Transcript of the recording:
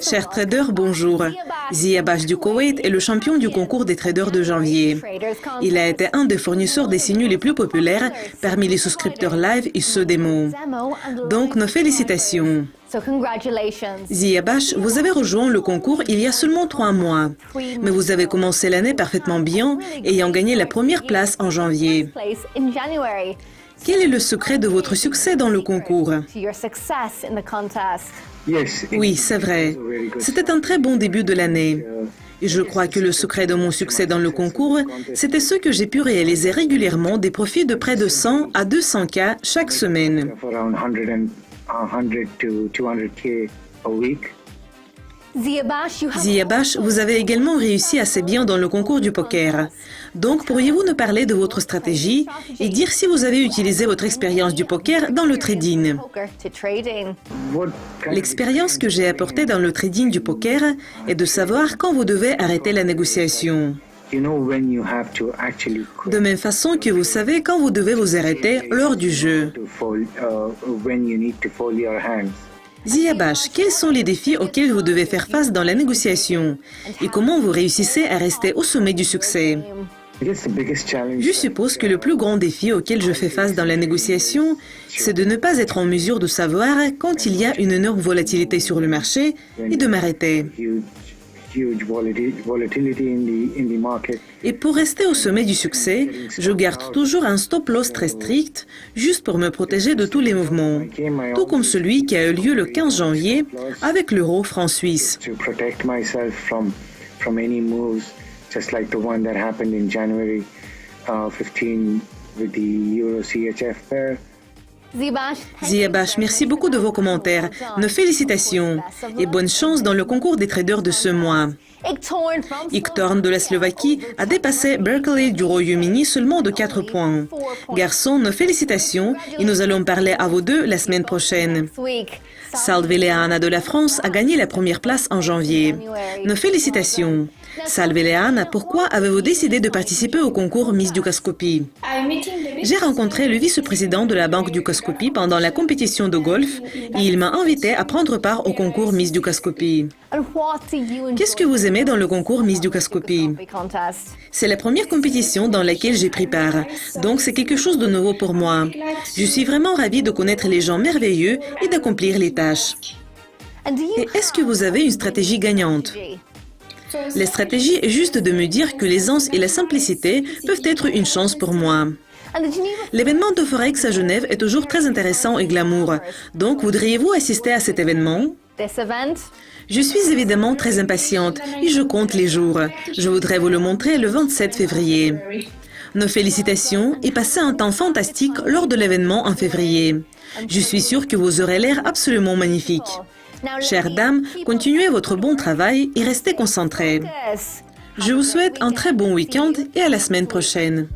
Chers traders, bonjour. Ziyabash du Koweït est le champion du concours des traders de janvier. Il a été un des fournisseurs des signaux les plus populaires parmi les souscripteurs live et ceux démo. Donc, nos félicitations. Ziyabash, vous avez rejoint le concours il y a seulement 3 mois. Mais vous avez commencé l'année parfaitement bien, ayant gagné la première place en janvier. Quel est le secret de votre succès dans le concours? Oui, c'est vrai. C'était un très bon début de l'année. Et je crois que le secret de mon succès dans le concours, c'était ce que j'ai pu réaliser régulièrement des profits de près de 100 à 200 K chaque semaine. Ziyabash, vous avez également réussi assez bien dans le concours du poker. Donc, pourriez-vous nous parler de votre stratégie et dire si vous avez utilisé votre expérience du poker dans le trading? L'expérience que j'ai apportée dans le trading du poker est de savoir quand vous devez arrêter la négociation. De même façon que vous savez quand vous devez vous arrêter lors du jeu. Ziyabash, quels sont les défis auxquels vous devez faire face dans la négociation et comment vous réussissez à rester au sommet du succès? Je suppose que le plus grand défi auquel je fais face dans la négociation, c'est de ne pas être en mesure de savoir quand il y a une énorme volatilité sur le marché et de m'arrêter. Et pour rester au sommet du succès, je garde toujours un stop-loss très strict, juste pour me protéger de tous les mouvements, tout comme celui qui a eu lieu le 15 janvier avec l'euro franc suisse. Ziyabash, merci beaucoup de vos commentaires. Nos félicitations et bonne chance dans le concours des traders de ce mois. Iktorn de la Slovaquie a dépassé Berkeley du Royaume-Uni seulement de 4 points. Garçons, nos félicitations et nous allons parler à vous deux la semaine prochaine. Salve Leana de la France a gagné la première place en janvier. Nos félicitations. Salve Leana, pourquoi avez-vous décidé de participer au concours Miss Dukascopie? J'ai rencontré le vice-président de la Banque Dukascopie pendant la compétition de golf et il m'a invité à prendre part au concours Miss Dukascopie. Qu'est-ce que vous aimez dans le concours Miss Dukascopie? C'est la première compétition dans laquelle j'ai pris part, donc c'est quelque chose de nouveau pour moi. Je suis vraiment ravie de connaître les gens merveilleux et d'accomplir les tâches. Et est-ce que vous avez une stratégie gagnante? La stratégie est juste de me dire que l'aisance et la simplicité peuvent être une chance pour moi. L'événement de Forex à Genève est toujours très intéressant et glamour. Donc, voudriez-vous assister à cet événement? Je suis évidemment très impatiente et je compte les jours. Je voudrais vous le montrer le 27 février. Nos félicitations et passez un temps fantastique lors de l'événement en février. Je suis sûre que vous aurez l'air absolument magnifique. Chères dames, continuez votre bon travail et restez concentrés. Je vous souhaite un très bon week-end et à la semaine prochaine.